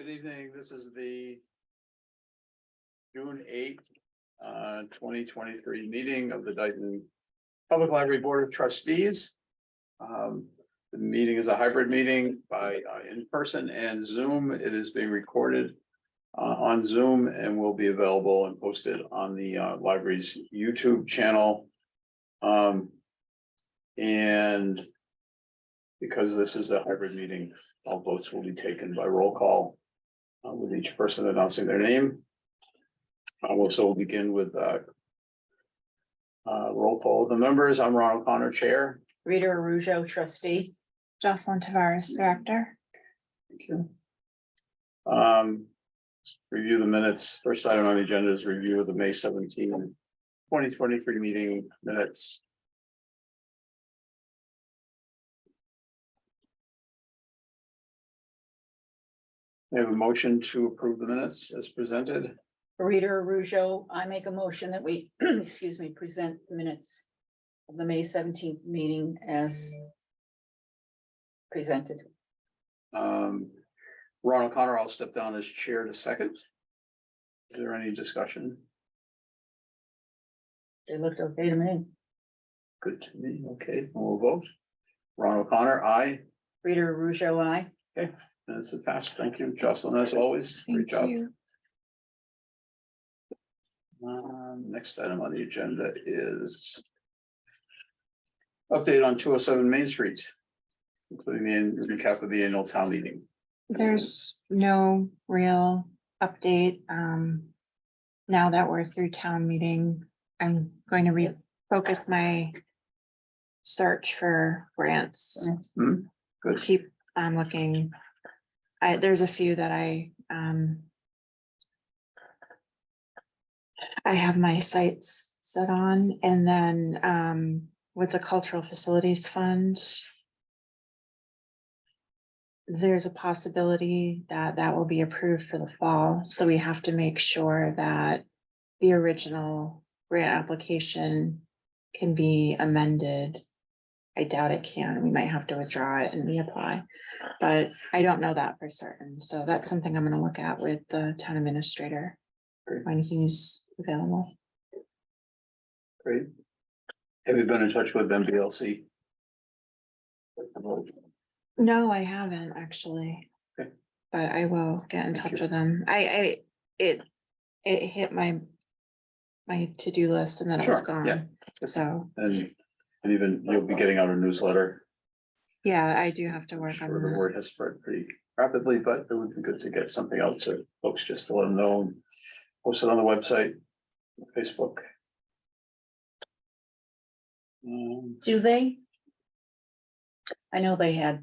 Good evening. This is the June 8th, 2023 meeting of the Dayton Public Library Board of Trustees. The meeting is a hybrid meeting by in person and Zoom. It is being recorded on Zoom and will be available and posted on the library's YouTube channel. And because this is a hybrid meeting, all votes will be taken by roll call with each person announcing their name. We'll also begin with roll call of the members. I'm Ron O'Connor, Chair. Rita Araujo, trustee. Jocelyn Tavares, director. Thank you. Review the minutes. First item on the agenda is review of the May 17, 2023 meeting minutes. I have a motion to approve the minutes as presented. Rita Araujo, I make a motion that we, excuse me, present the minutes of the May 17th meeting as presented. Ron O'Connor, I'll step down as chair to second. Is there any discussion? They looked okay to me. Good to me. Okay, we'll vote. Ron O'Connor, aye. Rita Araujo, I. Okay, minutes have passed. Thank you, Jocelyn, as always. Great job. Next item on the agenda is update on 207 Main Street, including the recap of the annual town meeting. There's no real update. Now that we're through town meeting, I'm going to refocus my search for grants. Good. Keep looking. There's a few that I have my sights set on, and then with the Cultural Facilities Fund, there's a possibility that that will be approved for the fall. So we have to make sure that the original grant application can be amended. I doubt it can. We might have to withdraw it and reapply, but I don't know that for certain. So that's something I'm going to look at with the town administrator when he's available. Great. Have you been in touch with MBLC? No, I haven't actually. Okay. But I will get in Thank touch you. with them. It hit my to-do list and then it was Sure, yeah. gone. So, And even you'll be getting out a newsletter. yeah, I do have to I'm work sure on the that. word has spread pretty rapidly, but it would be good to get something out to folks just to let them know. And post it on the website, Facebook. Do they? I know they had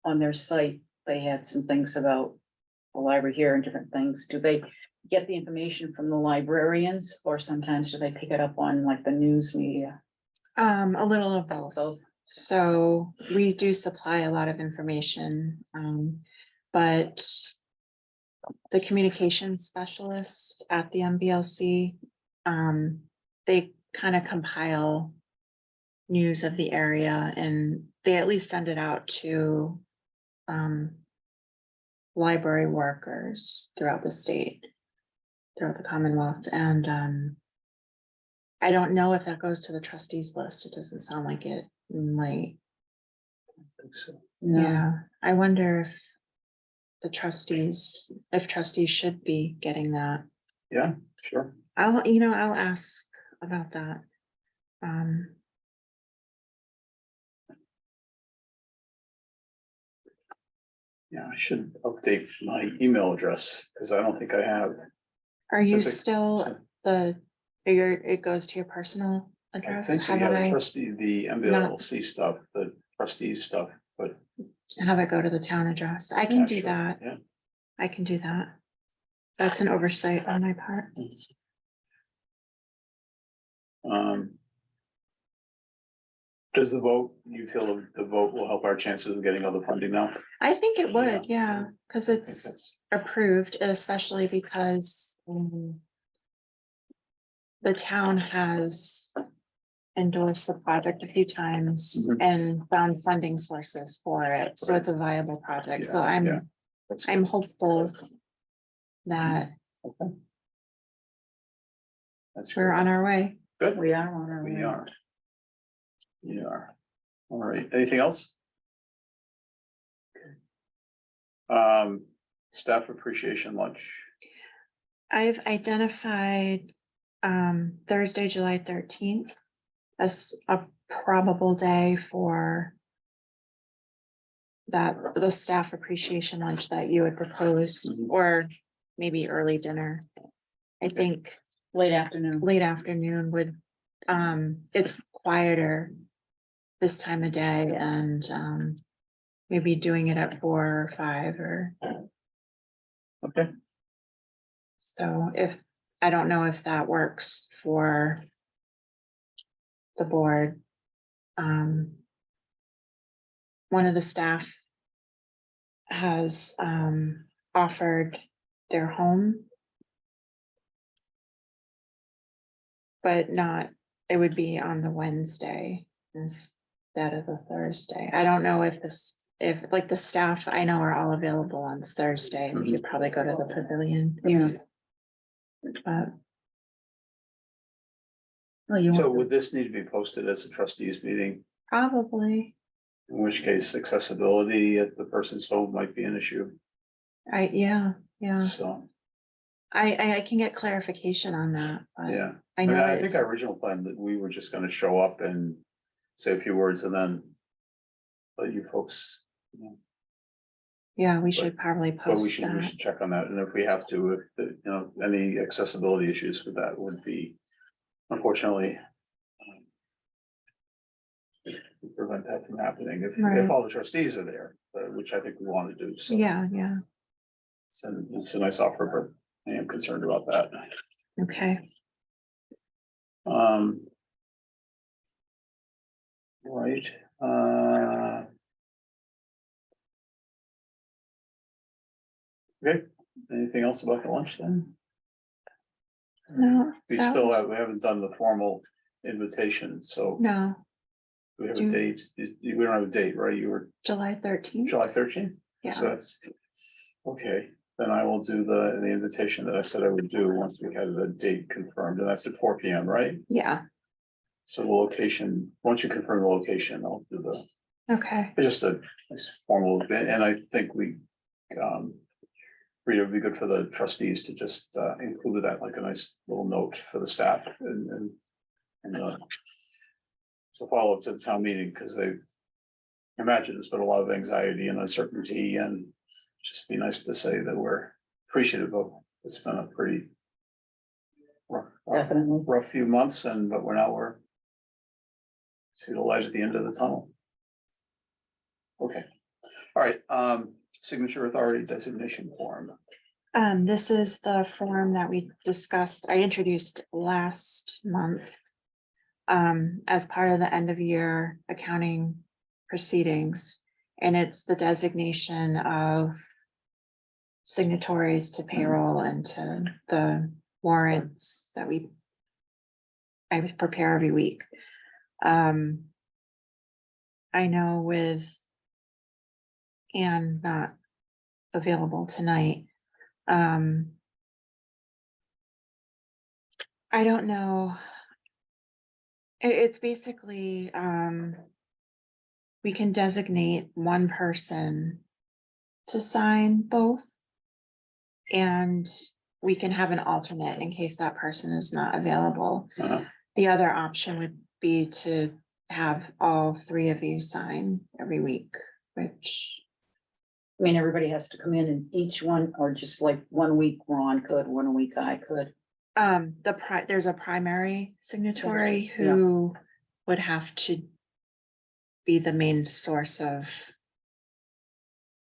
on their site, they had some things about the library here and different things. Do they get the information from the librarians, or sometimes do they pick it up on like the news media? A little of both. Both. So we do supply a lot of information, but the communications specialist at the MBLC, they kind of compile news of the area, and they at least send it out to library workers throughout the state, throughout the Commonwealth. And I don't know if that goes to the trustees list. It doesn't sound like it might. I think so. No. Yeah, I wonder if the trustees, should be getting that. Yeah, sure. I'll ask about that. Yeah, I should update my email address because I don't think I have. Are you Since still it goes to your personal I address? think so, yeah, Haven't the I trustee, the MBLC stuff, the trustees stuff, but. have it go to the town address? I can yeah, do sure, that. Yeah. I can do that. That's an oversight on my part. Does the vote, you feel the vote will help our chances of getting other funding now? I think it would, Yeah. yeah, because I think it's that's- approved, especially because the town has endorsed the project a few times Mhm. and found funding sources for it. So it's a viable project. So Yeah, I'm yeah. That's I'm good. hopeful that Okay. That's we're good. on our way. Good. We are on our We way. are. We are. All right, anything else? Staff appreciation lunch. I've identified Thursday, July 13th as a probable day for the staff appreciation lunch that you had proposed, Mhm. or maybe early dinner. I think Late afternoon. late afternoon would, it's quieter this time of day, and maybe doing it at 4 or 5 or Okay, so. If I don't know if that works for the board. One of the staff has offered their home, but not, it would be on the Wednesday instead of the Thursday. I don't know if if like the staff I know are all available on Thursday. We could probably go to the pavilion. Yeah. But Well, you so want would this need to be posted as a trustees meeting? probably, In which case accessibility at the person's home might be an issue, yeah. so, I can get clarification on that, but yeah. I know I think it's, our original plan that we were just gonna show up and say a few words and then let you folks, you know, yeah, we should probably but we post should that. check on that, and if we have to, if the, you know, any accessibility issues with that would be unfortunately prevent that from happening Right. if all the trustees are there, which I think we want to do, so. Yeah, It's a nice offer, but I am concerned about that. okay. Right, okay, anything else about the lunch then? No, We that still was- have, we haven't done the formal invitation, so No, we have a June. date, we don't have a date, right? You were July 13th. July 13th? Yeah. So that's, okay, then I will do the invitation that I said I would do once we had the date confirmed, and that's at 4 PM, right? Yeah, So the location, once you confirm the location, I'll do the, okay, just a nice formal event, and I think Rita, it'd be good for the trustees to just include that like a nice little note for the staff and so follow up to the town meeting, because they imagine there's been a lot of anxiety and uncertainty, and just be nice to say that we're appreciative of, it's been a pretty definitely. rough few months, but we're see the light at the end of the tunnel. Okay, all right, signature authority designation form. this is the form that we discussed, I introduced last month. As part of the end of year accounting proceedings, and it's the designation of signatories to payroll and to the warrants that I prepare every week. I know with Anne not available tonight, I don't know. It's basically, we can designate one person to sign both. And we can have an alternate in case that person is not available. The other option would be to have all 3 of you sign every week, which, I mean, everybody has to come in and each one, or just like 1 week Ron could, 1 week I could. there's a primary signatory Yeah. who would have to be the main source of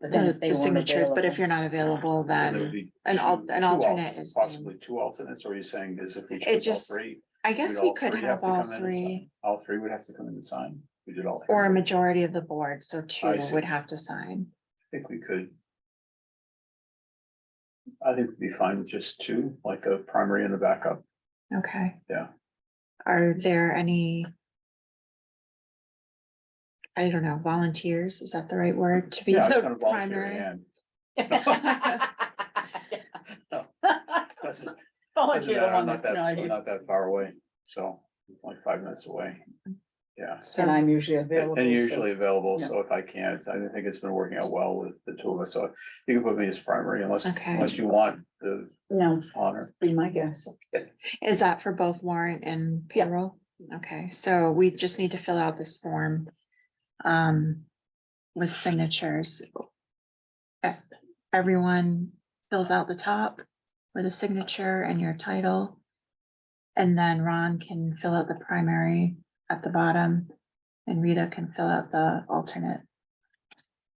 But then if the they weren't signatures, but if available- you're not available, And there would then be an two alternate is. possibly 2 alternates, or are you saying is if we It chose all just- 3? I guess would we all could 3 have to all come in and 3, sign? All 3 would have to come in and sign, we did all 3. or a majority of the board, so 2 see. would have to sign. I think we could. I think we'd be fine with just 2, like a primary and a backup. Okay. Yeah. Are there any? I don't know, volunteers, is that the right word to be Yeah, I was the gonna volunteer primary? Ann. Doesn't- Volunteer the matter, one I'm not that's not I'm here. not that far away, so only 5 minutes away. Yeah, And I'm usually and available. so- usually available, yeah. so if I can't, I think it's been working out well with the two of us, so you can put me as primary unless, Okay. unless you want the No, honor. be my guess. Is that for both warrant and Yeah. payroll? Okay, so we just need to fill out this form. With signatures. Everyone fills out the top with a signature and your title. And then Ron can fill out the primary at the bottom. And Rita can fill out the alternate.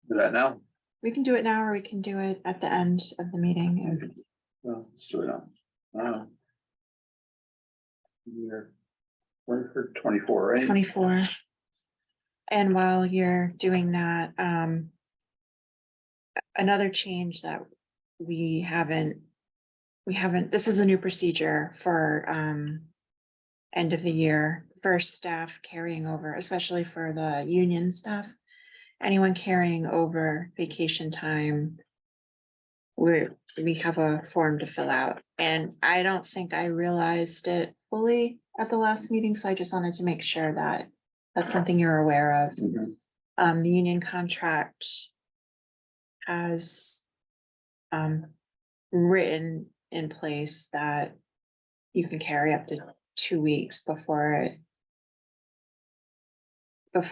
Do that now? We can do it now, or we can do it at the end of the meeting. Well, let's do it now. We're for 24, right? 24. And while you're doing that, another change that we haven't, this is a new procedure for, end of the year for staff carrying over, especially for the union staff. Anyone carrying over vacation time, we have a form to fill out, and I don't think I realized it fully at the last meeting, so I just wanted to make sure that that's something you're aware of. Mhm. The union contract has written in place that you can carry up to 2 weeks before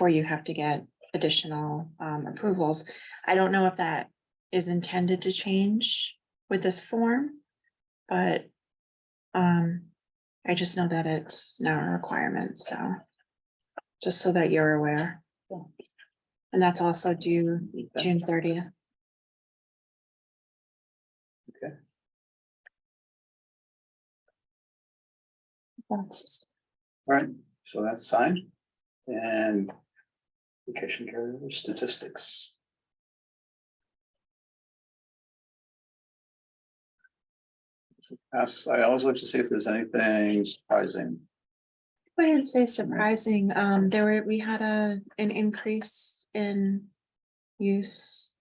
you have to get additional approvals. I don't know if that is intended to change with this form, but I just know that it's now a requirement, so just so that you're aware. And that's also due June 30th. Okay. That's All right, so that's signed. And vacation carryover statistics. Asks, I always look to see if there's anything surprising. I wouldn't say surprising. We had an increase in use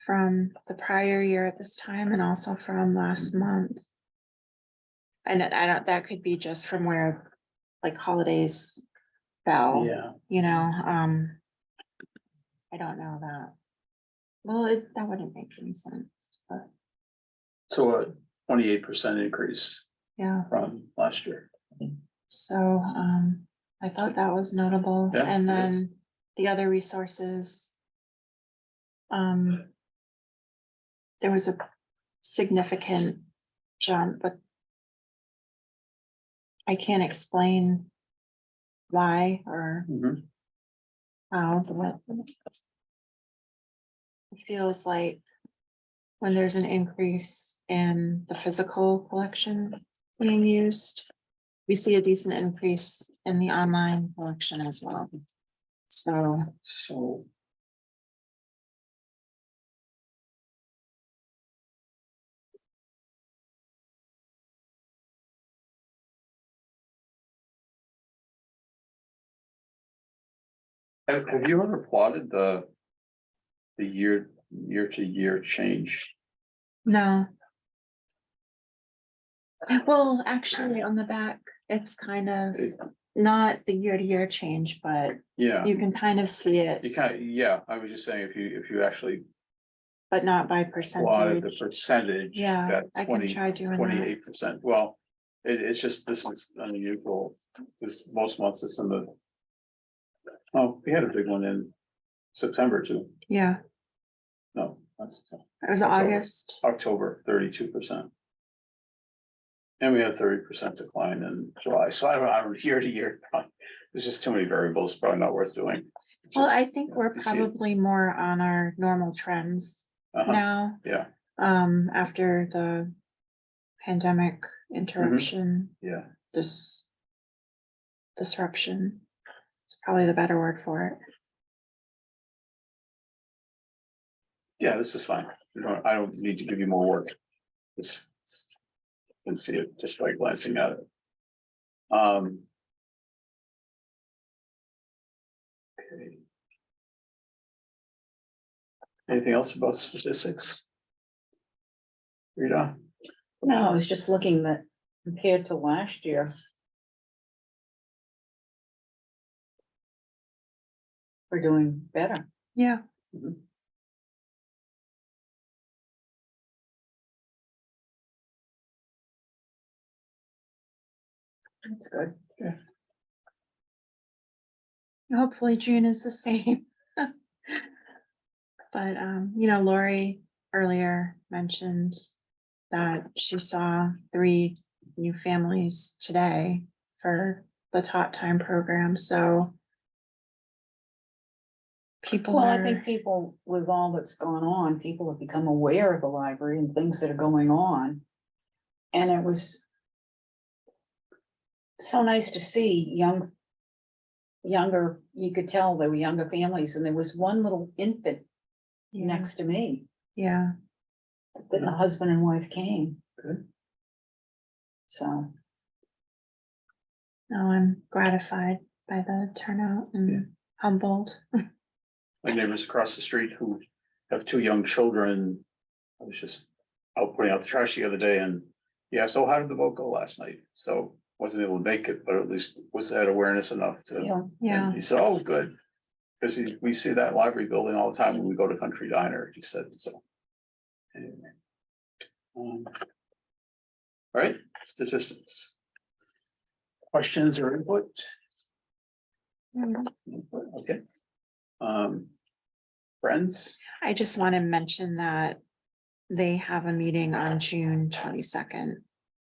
from the prior year at this time and also from last month. And that could be just from where like holidays fell, Yeah, you know, I don't know that. Well, that wouldn't make any sense, but so a 28% increase yeah. from last year. So, I thought that was notable, Yeah, and it then the other resources. There was a significant jump, but I can't explain why or Mhm. how, but it feels like when there's an increase in the physical collection being used, we see a decent increase in the online collection as well. So. Have you ever plotted the year to year change? No. Well, actually, on the back, it's kind of not the year to year change, but Yeah, you can kind of see it, you kind of, yeah, I was just saying, if you actually but not by plotted the percentage. percentage. Yeah, that I can try doing that. 28%, well, it's just, this is unusual, because most months it's in the. Oh, we had a big one in September too, Yeah, no, that's it was October. August. October, 32%. And we had 30% decline in July, so I don't, year to year, there's just too many variables, probably not worth doing. Well, Just- I think we're you see it. probably more on our normal trends Uh-huh, now, yeah, after the pandemic interruption, yeah, disruption. It's probably the better word for it. yeah, this is fine, I don't need to give you more work. Just can see it just by glancing at it. Okay. Anything else about statistics? Rita? No, I was just looking that compared to last year. We're doing better. Yeah. Mhm. That's good. Hopefully June is the same. But, Lori earlier mentioned that she saw 3 new families today for the Tot Time program, so people Well, I are, think people, with all that's gone on, people have become aware of the library and things that are going on. And it was so nice to see younger, you could tell they were younger families, and there was one little infant yeah, next to me, yeah, that the husband and wife came. Good. So, no, I'm gratified by the turnout and humbled. My neighbors across the street who have 2 young children. I was just out putting out the trash the other day and, yeah, so how did the vote go last night? So wasn't able to make it, but at least was that awareness enough to. yeah, Yeah, And he said, oh, good. Because we see that library building all the time when we go to Country Diner, he said, so. Anyway. All right, statistics. Questions or input? Mm. Input, okay. Friends, I just want to mention that they have a meeting on June 22nd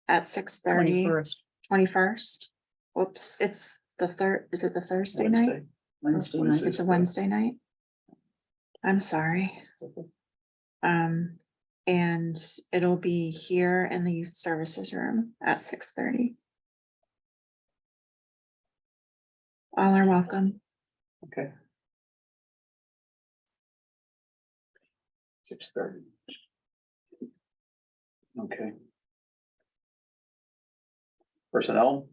at 6:30, 21st, 21st. Whoops, it's the third, is it the Thursday night? Wednesday. Wednesday night. It's a Wednesday night. I'm sorry. And it'll be here in the youth services room at 6:30. All are welcome. Okay. 6:30. Okay. Personnel.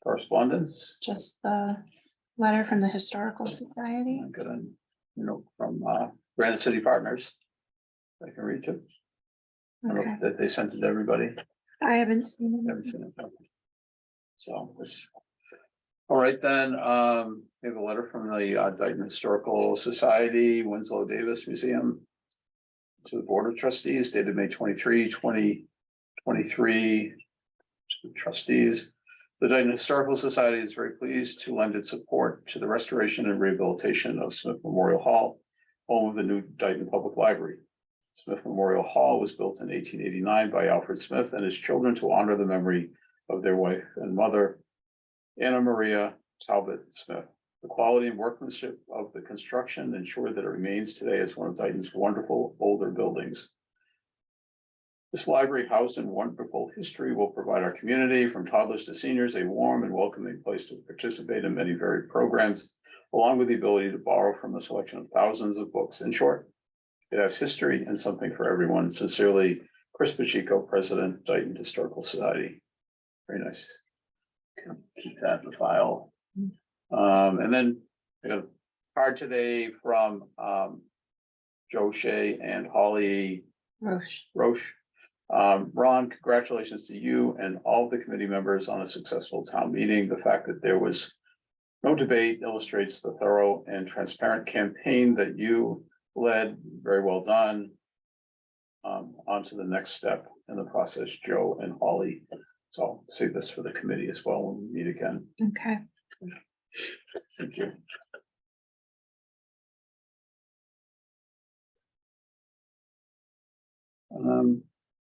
Correspondence. Just the letter from the Historical Society. I got a note from Granite City Partners. I can read it. I don't know Okay, that they sent it to everybody. I haven't seen Never it. seen it. So it's. All right, then, we have a letter from the Dayton Historical Society, Winslow Davis Museum. To the Board of Trustees dated May 23, 2023. To the trustees. The Dayton Historical Society is very pleased to lend its support to the restoration and rehabilitation of Smith Memorial Hall, home of the new Dayton Public Library. Smith Memorial Hall was built in 1889 by Alfred Smith and his children to honor the memory of their wife and mother, Anna Maria Talbot Smith. The quality and workmanship of the construction ensured that it remains today as one of Dayton's wonderful older buildings. This library, housed in wonderful history, will provide our community, from toddlers to seniors, a warm and welcoming place to participate in many varied programs, along with the ability to borrow from a selection of thousands of books. In short, it has history and something for everyone. Sincerely, Chris Pacheco, President, Dayton Historical Society. Very nice. Keep that in the file. And then we got a card today from Joe Shea and Holly Roche. Ron, congratulations to you and all the committee members on a successful town meeting. The fact that there was no debate illustrates the thorough and transparent campaign that you led. Very well done. On to the next step in the process, Joe and Holly. So I'll save this for the committee as well when we meet again. Okay. Thank you.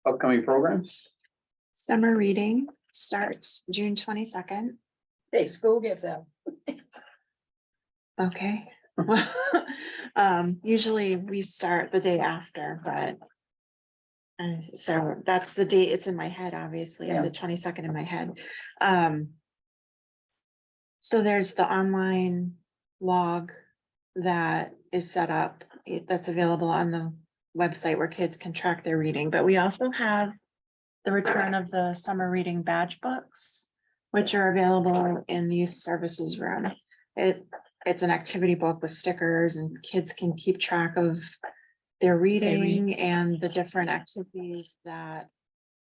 Upcoming programs. Summer reading starts June 22nd. hey, school gets out. Okay. Usually we start the day after, but. So that's the date, it's in my head, obviously, and the 22nd in my head. So there's the online log that is set up, that's available on the website where kids can track their reading, but we also have the return of the summer reading badge books, which are available in the youth services room. it's an activity book with stickers and kids can keep track of their reading and the different activities that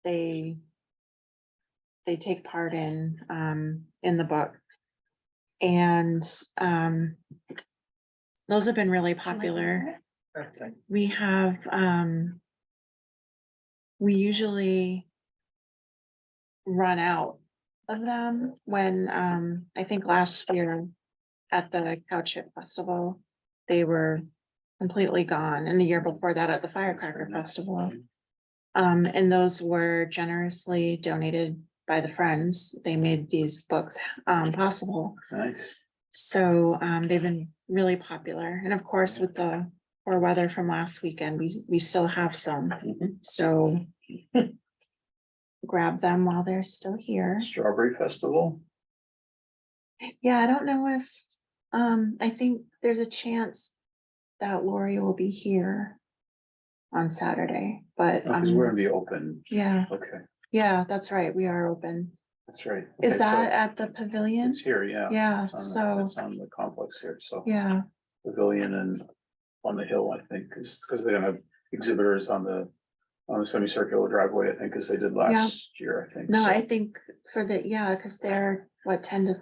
they take part in the book. And those have been really popular. We have, we usually run out of them when, I think last year at the Couch Hit Festival, they were completely gone, and the year before that at the Firecracker Festival. And those were generously donated by the Friends. They made these books possible. Nice. So they've been really popular. And of course, with the poor weather from last weekend, we still have some. So grab them while they're still here. Strawberry Festival. Yeah, I don't know if, I think there's a chance that Lori will be here on Saturday, but Because we're gonna be open. yeah, Okay, yeah, that's right. We are open. that's right. Is Okay, so that at the pavilion? it's here, yeah. Yeah, It's on the- so, It's on the complex here, so. yeah, Pavilion and on the hill, I think, is because they're gonna have exhibitors on the semicircular driveway, I think, as they did last year, I think. no, so I think for the, yeah, because they're what, 10 to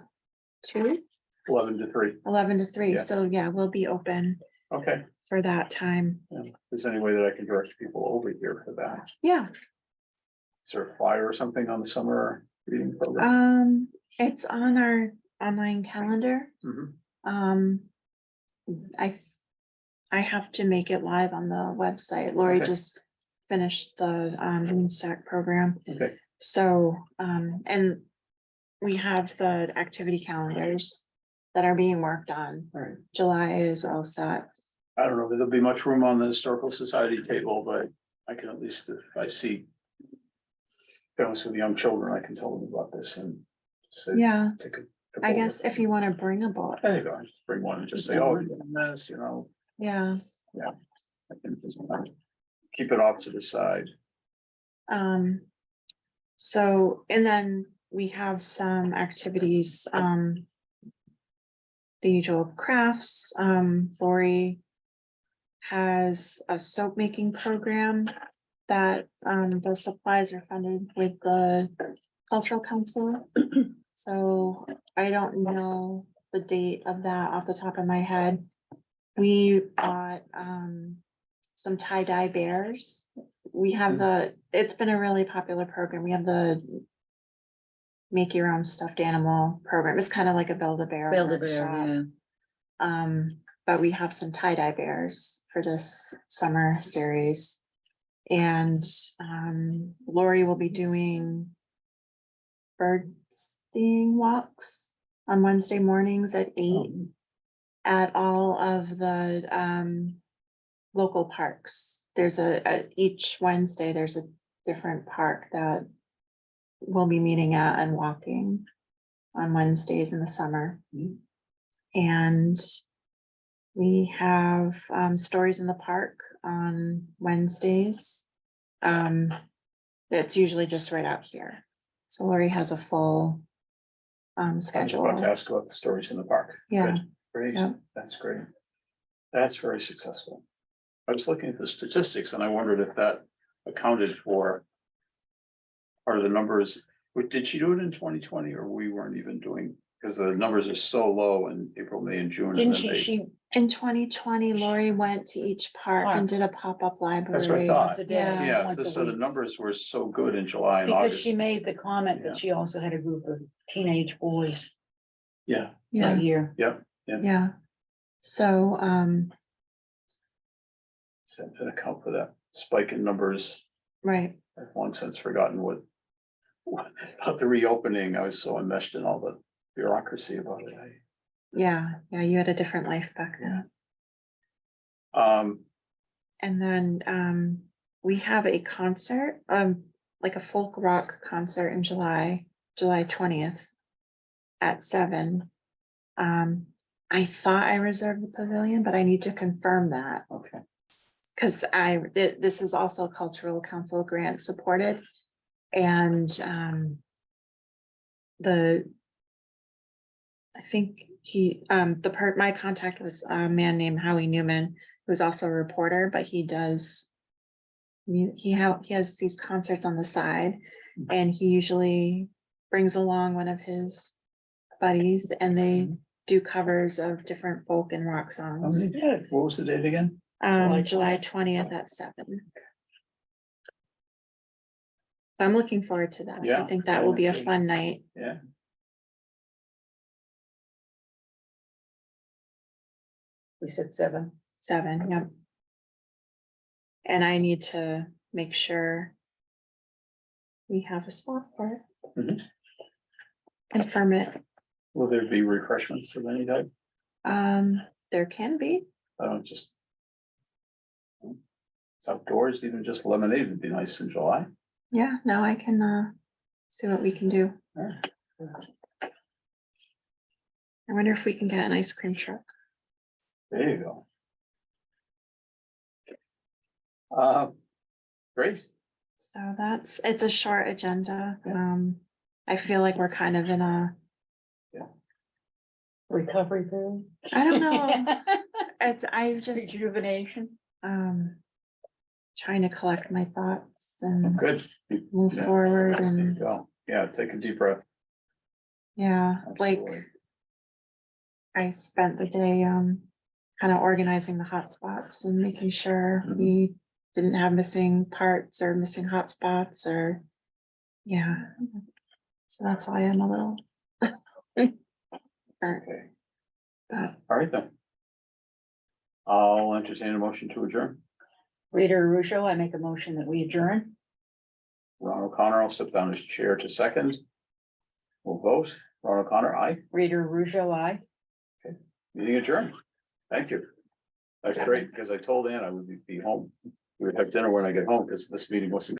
2, 11 to 3. 11 to 3, Yeah. so yeah, we'll be open Okay, for that time. yeah. Is there any way that I can direct people over here for that? Yeah, Is there a flyer or something on the summer reading program? it's on our online calendar. Mhm. I have to make it live on the website. Lori Okay. just finished the Moonstack program. Okay, So, and we have the activity calendars that are being worked on. all right. July is all set. I don't know if there'll be much room on the historical society table, but I can at least, if I see families with young children, I can tell them about this and say. Yeah, take a- I guess if you want to bring a book, There you go, just bring one and just say, oh, you're doing this, you know, yeah. I can just keep it off to the side. So, and then we have some activities, the usual crafts, Lori has a soap making program that, the supplies are funded with the cultural council. So I don't know the date of that off the top of my head. We bought, some tie-dye bears. We have it's been a really popular program. We have the make your own stuffed animal program. It's kind of like a Build-A-Bear. workshop. Yeah. But we have some tie-dye bears for this summer series. And Lori will be doing bird seeing walks on Wednesday mornings at 8 at all of the local parks. There's each Wednesday, there's a different park that we'll be meeting at and walking on Wednesdays in the summer. And we have stories in the park on Wednesdays. It's usually just right out here. So Lori has a full I was schedule. about to ask about the stories in the park. Yeah. Good. Great, Yep. that's great. That's very successful. I was looking at the statistics and I wondered if that accounted for part of the numbers. Did she do it in 2020 or we weren't even doing, because the numbers are so low in April, May and June. Didn't and then she, In 2020, Lori went to each park and did a pop-up library. That's what I thought. once a day, Yeah. Yeah, once a so the week. numbers were so good in July and Because August. she made the comment Yeah. that she also had a group of teenage boys Yeah, Yeah, here. yeah. So, so to account for that spike in numbers, right, I've long since forgotten what about the reopening. I was so enmeshed in all the bureaucracy about it. yeah, you had a different life back then. And then, we have a concert, like a folk rock concert in July 20th at 7. I thought I reserved the pavilion, but I need to confirm that. Okay, Cause this is also cultural council grant supported. And, I think my contact was a man named Howie Newman, who's also a reporter, but he does. He has these concerts on the side, and he usually brings along one of his buddies, and they do covers of different folk and rock How many songs. did? What was the date again? July 20th at 7. So I'm looking forward to that. Yeah, I think that will be a fun night. Yeah, We said 7. 7, yep. And I need to make sure we have a spot for it. Mhm. Confirm it. will there be refreshments of any type? There can be. I don't just. It's outdoors, even just lemonade would be nice in July. Yeah, no, I can see what we can do. Yeah. I wonder if we can get an ice cream truck. There you go. Great. So it's a short agenda. I feel like we're kind of in a, Recovery period. I don't know, I just, Rejuvenation. trying to collect my thoughts and Good. move Yeah. forward There you and, go. Yeah, take a deep breath. yeah, like Absolutely. I spent the day, kind of organizing the hotspots and making sure Mhm. we didn't have missing parts or missing hotspots or, yeah. So that's why I'm a little, It's okay. but All right then. I'll entertain a motion to adjourn. Rita Russo, I make a motion that we adjourn. Ron O'Connor, I'll step down as chair to second. We'll vote. Ron O'Connor, aye. Rita Russo, I. Meeting adjourned. Thank you. That's great, because I told Ann I would be home. We would have dinner when I get home, because this meeting wasn't